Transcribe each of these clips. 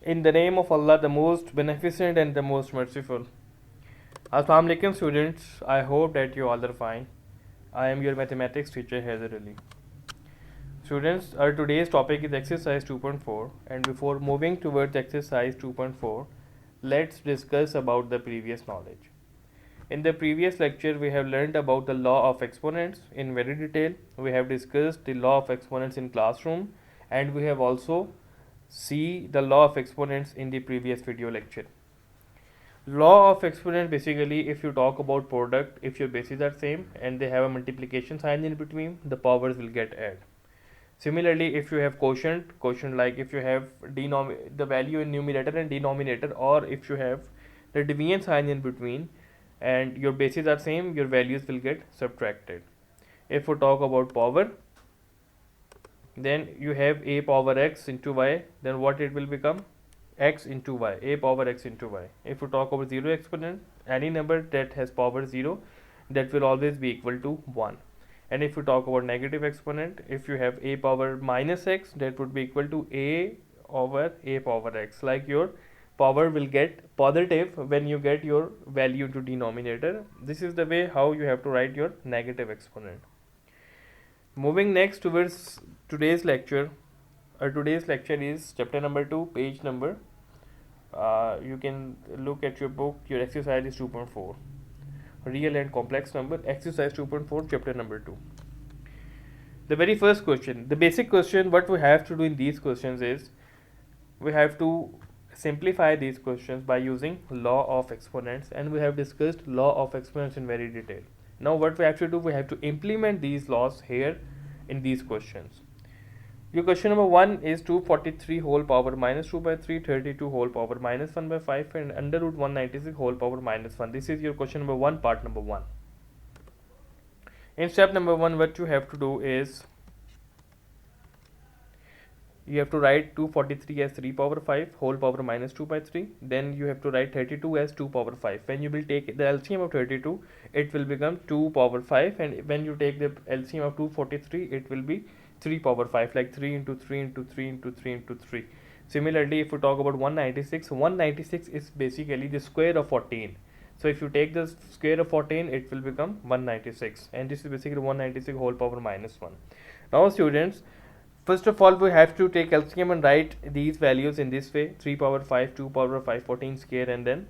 In the name of Allah, the most beneficent and the most merciful. Assalamu alaikum students, I hope that you all are fine. I am your mathematics teacher Heather Ali. Students, our today's topic is exercise 2.4, and before moving towards exercise 2.4, let's discuss about the previous knowledge. In the previous lecture, we have learned about the law of exponents in very detail. We have discussed the law of exponents in classroom, and we have also see the law of exponents in the previous video lecture. Law of exponent, basically, if you talk about product, if your bases are same and they have a multiplication sign in between, the powers will get added. Similarly, if you have quotient like if you have the value in numerator and denominator, or if you have the division sign in between and your bases are same, your values will get subtracted. If we talk about power, then you have a power x into y, then what it will become? X into y, a power x into y. If we talk about zero exponent, any number that has power 0, that will always be equal to 1. And if we talk about negative exponent, if you have a power minus x, that would be equal to a over a power x. Like your power will get positive when you get your value into denominator. This is the way how you have to write your negative exponent. Moving next towards today's lecture. Today's lecture is chapter number 2, page number. You can look at your book. Your exercise is 2.4. Real and complex number. Exercise 2.4, chapter number 2. The very first question, the basic question, what we have to do in these questions is we have to simplify these questions by using law of exponents, and we have discussed law of exponents in very detail. Now what we have to do, we have to implement these laws here in these questions. Your question number 1 is 243 whole power minus 2 by 3, 32 whole power minus 1 by 5, and under root 196 whole power minus 1. This is your question number 1, part number 1. In step number 1, what you have to do is you have to write 243 as 3 power 5 whole power minus 2 by 3. Then you have to write 32 as 2 power 5. When you will take the LCM of 32, it will become 2 power 5, and when you take the LCM of 243, it will be 3 power 5, like 3 into 3 into 3 into 3 into 3. Similarly, if we talk about 196 is basically the square of 14. So if you take the square of 14, it will become 196, and this is basically 196 whole power minus 1. Now students, first of all, we have to take LCM and write these values in this way: 3 power 5, 2 power 5, 14 square, and then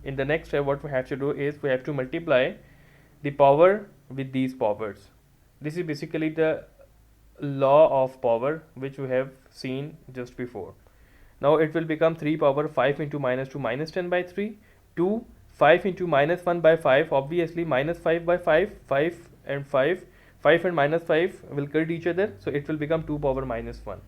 in the next step what we have to do is we have to multiply the power with these powers. This is basically the law of power which we have seen just before. Now it will become 3 power 5 into minus 2 minus 10 by 3, 2 5 into minus 1 by 5, obviously minus 5 by 5, 5 and 5 and minus 5 will cut each other, so it will become 2 power minus 1.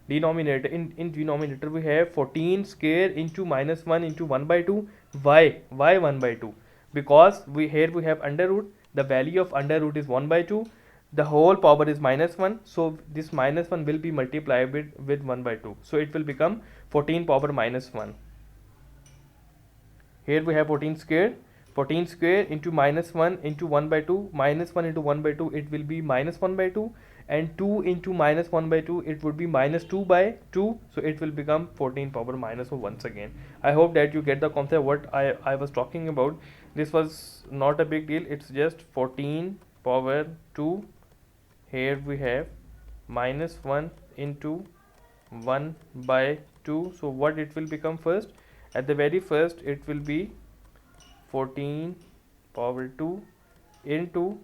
Denominator, in denominator we have 14 square into minus 1 into 1 by 2. Why 1 by 2? Because we have under root, the value of under root is 1 by 2, the whole power is minus 1, so this minus 1 will be multiplied with 1 by 2, so it will become 14 power minus 1. Here we have 14 square into minus 1 into 1 by 2, minus 1 into 1 by 2, it will be minus 1 by 2, and 2 into minus 1 by 2, it would be minus 2 by 2, so it will become 14 power minus 1 once again. I hope that you get the concept what I was talking about. This was not a big deal, it's just 14 power 2. Here we have minus 1 into 1 by 2, so what it will become first? At the very first, it will be 14 power 2 into,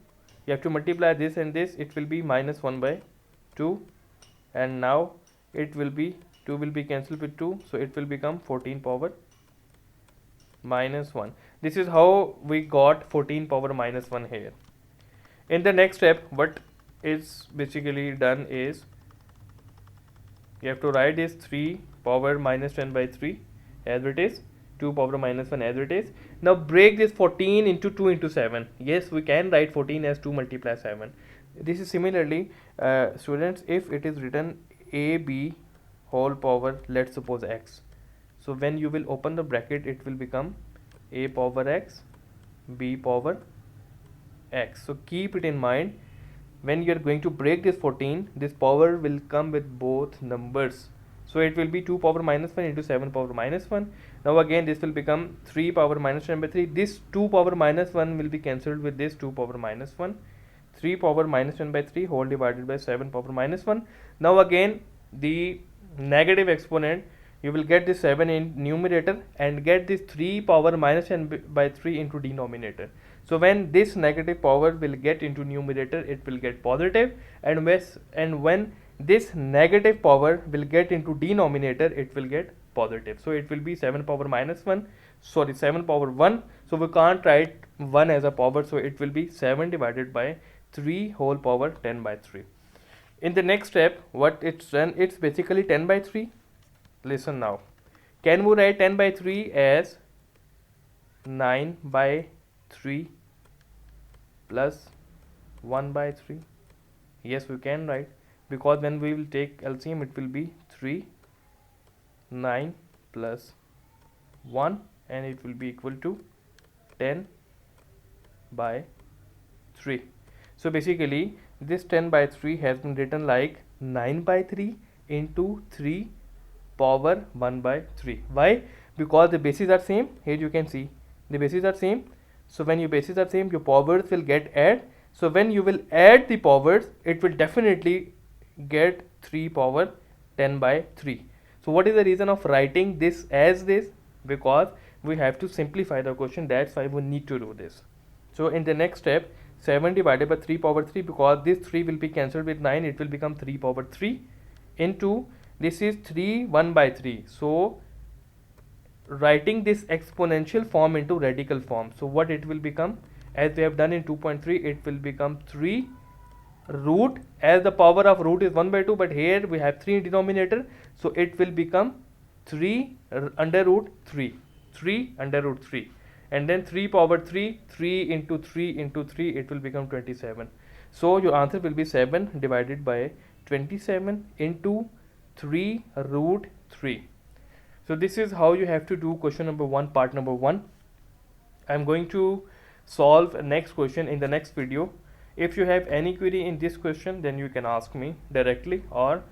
you have to multiply this and this, it will be minus 1 by 2, and now it will be 2 will be cancelled with 2, so it will become 14 power minus 1. This is how we got 14 power minus 1 here. In the next step, what is basically done is you have to write this 3 power minus 10 by 3 as it is, 2 power minus 1 as it is. Now break this 14 into 2 into 7. Yes, we can write 14 as 2 multiply 7. This is similarly, students, if it is written AB whole power, let's suppose x. So when you will open the bracket, it will become A power x, B power x. So keep it in mind, when you are going to break this 14, this power will come with both numbers. So it will be 2 power minus 1 into 7 power minus 1. Now again this will become 3 power minus 10 by 3. This 2 power minus 1 will be cancelled with this 2 power minus 1. 3 power minus 1 by 3 whole divided by 7 power minus 1. Now again the negative exponent, you will get this 7 in numerator and get this 3 power minus 10 by 3 into denominator. So when this negative power will get into numerator, it will get positive, and when this negative power will get into denominator, it will get positive. So it will be 7 power minus 1, sorry 7 power 1. So we can't write 1 as a power, so it will be 7 divided by 3 whole power 10 by 3. In the next step, what it's done, it's basically 10 by 3. Listen now. Can we write 10 by 3 as 9 by 3 plus 1 by 3? Yes, we can write, because when we will take LCM, it will be 3, 9 plus 1, and it will be equal to 10 by 3. So basically this 10 by 3 has been written like 9 by 3 into 3 power 1 by 3. Why? Because the bases are same. Here you can see the bases are same. So when your bases are same, your powers will get add. So when you will add the powers, it will definitely get 3 power 10 by 3. So what is the reason of writing this as this? Because we have to simplify the question, that's why we need to do this. So in the next step, 7 divided by 3 power 3, because this 3 will be cancelled with 9, it will become 3 power 3 into, this is 3 1 by 3. So writing this exponential form into radical form, so what it will become, as we have done in 2.3, it will become 3 root, as the power of root is 1 by 2, but here we have 3 in denominator, so it will become 3 under root 3, 3 under root 3, and then 3 power 3, 3 into 3 into 3, it will become 27. So your answer will be 7 divided by 27 into 3 root 3. So this is how you have to do question number 1, part number 1. I am going to solve next question in the next video. If you have any query in this question, then you can ask me directly, or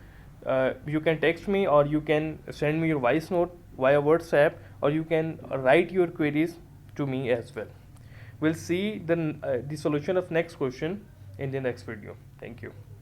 you can text me, or you can send me your voice note via WhatsApp, or you can write your queries to me as well. We'll see the solution of next question in the next video. Thank you.